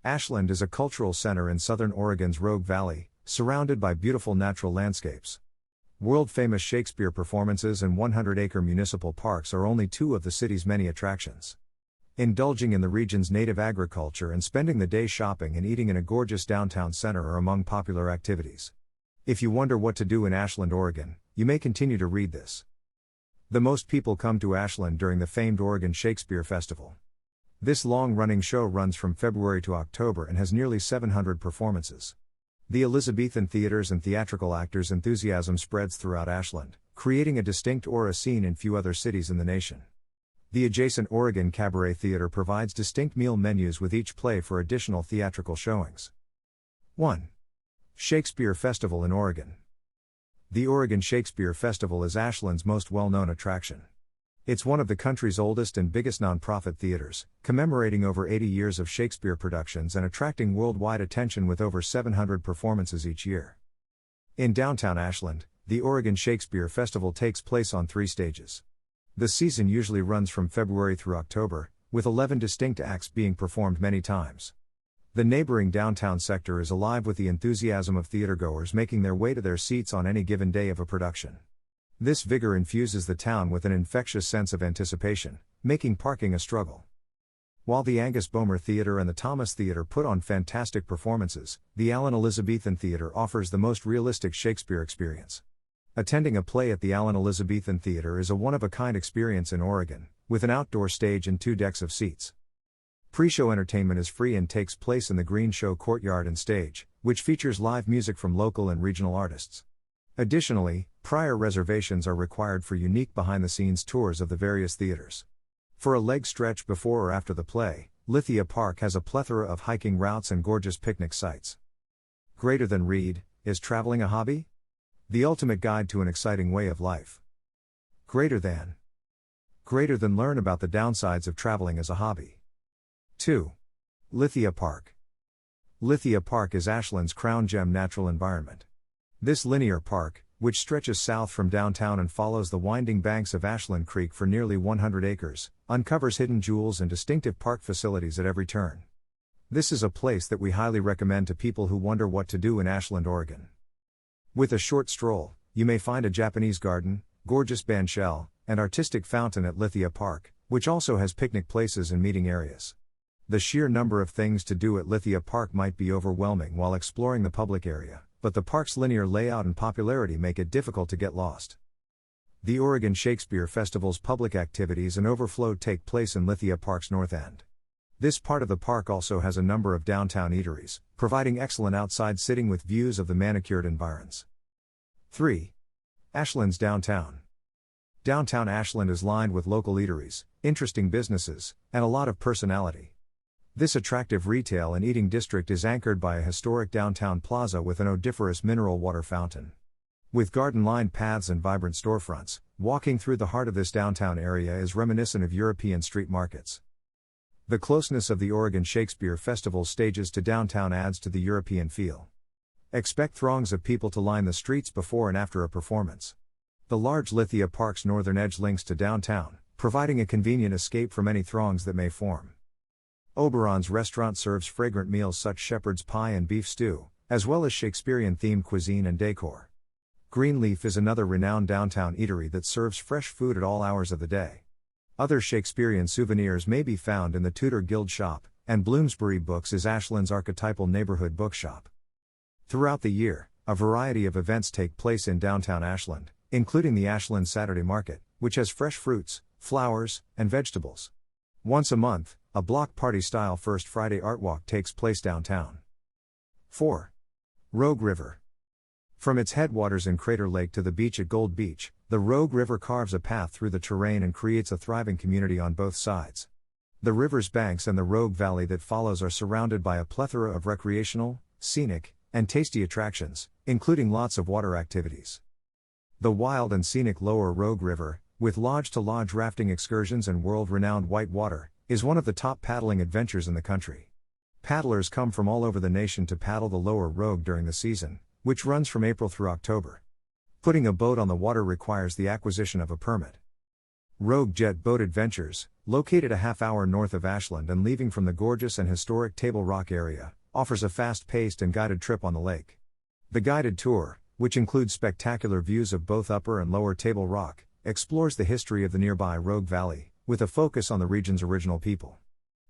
Ashland is a cultural center in southern Oregon's Rogue Valley, surrounded by beautiful natural landscapes. World-famous Shakespeare performances and 100-acre municipal parks are only two of the city's many attractions. Indulging in the region's native agriculture and spending the day shopping and eating in a gorgeous downtown center are among popular activities. If you wonder what to do in Ashland, Oregon, you may continue to read this. The most people come to Ashland during the famed Oregon Shakespeare Festival. This long-running show runs from February to October and has nearly 700 performances. The Elizabethan theaters and theatrical actors' enthusiasm spreads throughout Ashland, creating a distinct aura seen in few other cities in the nation. The adjacent Oregon Cabaret Theater provides distinct meal menus with each play for additional theatrical showings. 1. Shakespeare Festival in Oregon. The Oregon Shakespeare Festival is Ashland's most well-known attraction. It's one of the country's oldest and biggest nonprofit theaters, commemorating over 80 years of Shakespeare productions and attracting worldwide attention with over 700 performances each year. In downtown Ashland, the Oregon Shakespeare Festival takes place on 3 stages. The season usually runs from February through October, with 11 distinct acts being performed many times. The neighboring downtown sector is alive with the enthusiasm of theatergoers making their way to their seats on any given day of a production. This vigor infuses the town with an infectious sense of anticipation, making parking a struggle. While the Angus Bomer Theatre and the Thomas Theatre put on fantastic performances, the Allen Elizabethan Theatre offers the most realistic Shakespeare experience. Attending a play at the Allen Elizabethan Theatre is a one-of-a-kind experience in Oregon, with an outdoor stage and 2 decks of seats. Pre-show entertainment is free and takes place in the Green Show Courtyard and Stage, which features live music from local and regional artists. Additionally, prior reservations are required for unique behind-the-scenes tours of the various theaters. For a leg stretch before or after the play, Lithia Park has a plethora of hiking routes and gorgeous picnic sites. Greater than read, is traveling a hobby? The ultimate guide to an exciting way of life. Greater than learn about the downsides of traveling as a hobby. 2. Lithia Park. Lithia Park is Ashland's crown gem natural environment. This linear park, which stretches south from downtown and follows the winding banks of Ashland Creek for nearly 100 acres, uncovers hidden jewels and distinctive park facilities at every turn. This is a place that we highly recommend to people who wonder what to do in Ashland, Oregon. With a short stroll, you may find a Japanese garden, gorgeous bandshell, and artistic fountain at Lithia Park, which also has picnic places and meeting areas. The sheer number of things to do at Lithia Park might be overwhelming while exploring the public area, but the park's linear layout and popularity make it difficult to get lost. The Oregon Shakespeare Festival's public activities and overflow take place in Lithia Park's north end. This part of the park also has a number of downtown eateries, providing excellent outside sitting with views of the manicured environs. 3. Ashland's downtown. Downtown Ashland is lined with local eateries, interesting businesses, and a lot of personality. This attractive retail and eating district is anchored by a historic downtown plaza with an odoriferous mineral water fountain. With garden-lined paths and vibrant storefronts, walking through the heart of this downtown area is reminiscent of European street markets. The closeness of the Oregon Shakespeare Festival stages to downtown adds to the European feel. Expect throngs of people to line the streets before and after a performance. The large Lithia Park's northern edge links to downtown, providing a convenient escape from any throngs that may form. Oberon's restaurant serves fragrant meals such as shepherd's pie and beef stew, as well as Shakespearean-themed cuisine and decor. Greenleaf is another renowned downtown eatery that serves fresh food at all hours of the day. Other Shakespearean souvenirs may be found in the Tudor Guild Shop, and Bloomsbury Books is Ashland's archetypal neighborhood bookshop. Throughout the year, a variety of events take place in downtown Ashland, including the Ashland Saturday Market, which has fresh fruits, flowers, and vegetables. Once a month, a block party-style First Friday Art Walk takes place downtown. 4. Rogue River. From its headwaters in Crater Lake to the beach at Gold Beach, the Rogue River carves a path through the terrain and creates a thriving community on both sides. The river's banks and the Rogue Valley that follows are surrounded by a plethora of recreational, scenic, and tasty attractions, including lots of water activities. The wild and scenic Lower Rogue River, with lodge-to-lodge rafting excursions and world-renowned white water, is one of the top paddling adventures in the country. Paddlers come from all over the nation to paddle the Lower Rogue during the season, which runs from April through October. Putting a boat on the water requires the acquisition of a permit. Rogue Jet Boat Adventures, located a half-hour north of Ashland and leaving from the gorgeous and historic Table Rock area, offers a fast-paced and guided trip on the lake. The guided tour, which includes spectacular views of both Upper and Lower Table Rock, explores the history of the nearby Rogue Valley, with a focus on the region's original people.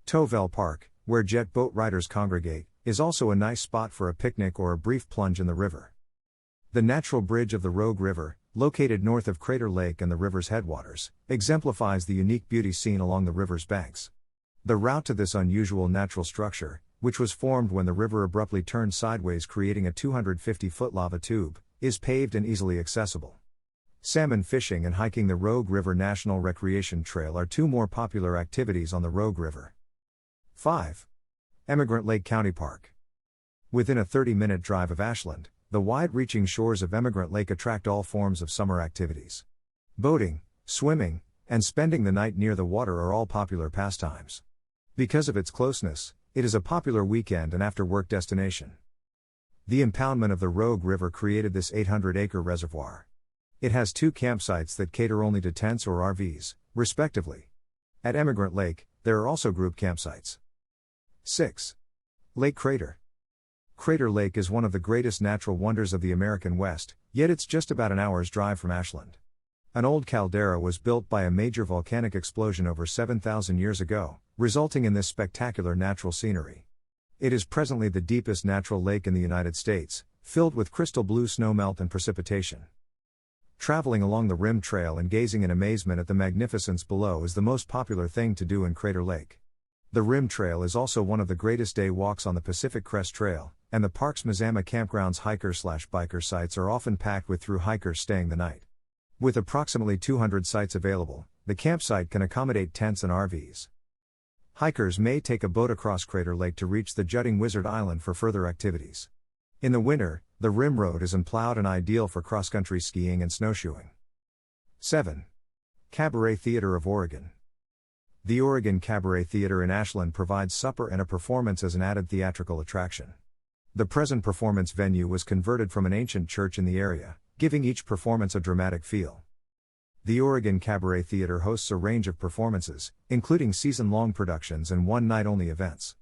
Towville Park, where jet boat riders congregate, is also a nice spot for a picnic or a brief plunge in the river. The natural bridge of the Rogue River, located north of Crater Lake and the river's headwaters, exemplifies the unique beauty seen along the river's banks. The route to this unusual natural structure, which was formed when the river abruptly turned sideways creating a 250-foot lava tube, is paved and easily accessible. Salmon fishing and hiking the Rogue River National Recreation Trail are two more popular activities on the Rogue River. 5. Emigrant Lake County Park. Within a 30-minute drive of Ashland, the wide-reaching shores of Emigrant Lake attract all forms of summer activities. Boating, swimming, and spending the night near the water are all popular pastimes. Because of its closeness, it is a popular weekend and after-work destination. The impoundment of the Rogue River created this 800-acre reservoir. It has 2 campsites that cater only to tents or RVs, respectively. At Emigrant Lake, there are also group campsites. 6. Lake Crater. Crater Lake is one of the greatest natural wonders of the American West, yet it's just about an hour's drive from Ashland. An old caldera was built by a major volcanic explosion over 7,000 years ago, resulting in this spectacular natural scenery. It is presently the deepest natural lake in the United States, filled with crystal blue snowmelt and precipitation. Traveling along the rim trail and gazing in amazement at the magnificence below is the most popular thing to do in Crater Lake. The rim trail is also one of the greatest day walks on the Pacific Crest Trail, and the park's Mazama Campground's hiker/biker sites are often packed with through hikers staying the night. With approximately 200 sites available, the campsite can accommodate tents and RVs. Hikers may take a boat across Crater Lake to reach the jutting Wizard Island for further activities. In the winter, the rim road is unplowed and ideal for cross-country skiing and snowshoeing. 7. Cabaret Theater of Oregon. The Oregon Cabaret Theater in Ashland provides supper and a performance as an added theatrical attraction. The present performance venue was converted from an ancient church in the area, giving each performance a dramatic feel. The Oregon Cabaret Theater hosts a range of performances, including season-long productions and one-night-only events.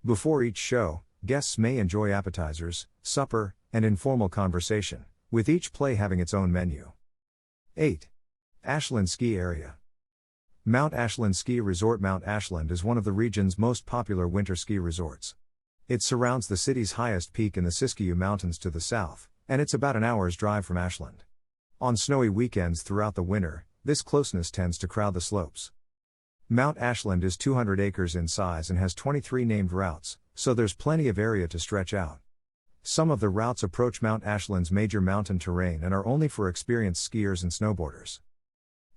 Before each show, guests may enjoy appetizers, supper, and informal conversation, with each play having its own menu. 8. Ashland Ski Area. Mount Ashland Ski Resort. Mount Ashland is one of the region's most popular winter ski resorts. It surrounds the city's highest peak in the Siskiyou Mountains to the south, and it's about an hour's drive from Ashland. On snowy weekends throughout the winter, this closeness tends to crowd the slopes. Mount Ashland is 200 acres in size and has 23 named routes, so there's plenty of area to stretch out. Some of the routes approach Mount Ashland's major mountain terrain and are only for experienced skiers and snowboarders.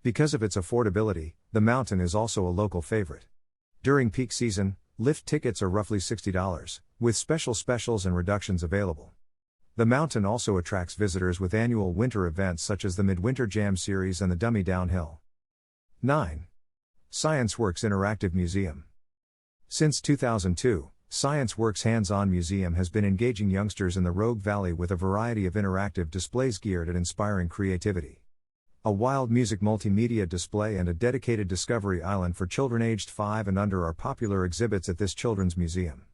Because of its affordability, the mountain is also a local favorite. During peak season, lift tickets are roughly $60, with specials and reductions available. The mountain also attracts visitors with annual winter events such as the Midwinter Jam Series and the Dummy Downhill. 9. ScienceWorks Interactive Museum. Since 2002, ScienceWorks Hands-On Museum has been engaging youngsters in the Rogue Valley with a variety of interactive displays geared at inspiring creativity. A wild music multimedia display and a dedicated discovery island for children aged 5 and under are popular exhibits at this children's museum.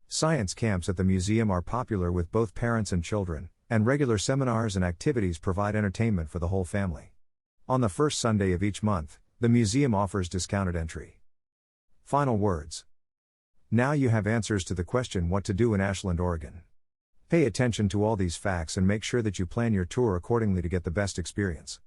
Science camps at the museum are popular with both parents and children, and regular seminars and activities provide entertainment for the whole family. On the first Sunday of each month, the museum offers discounted entry. Final words. Now you have answers to the question what to do in Ashland, Oregon. Pay attention to all these facts and make sure that you plan your tour accordingly to get the best experience.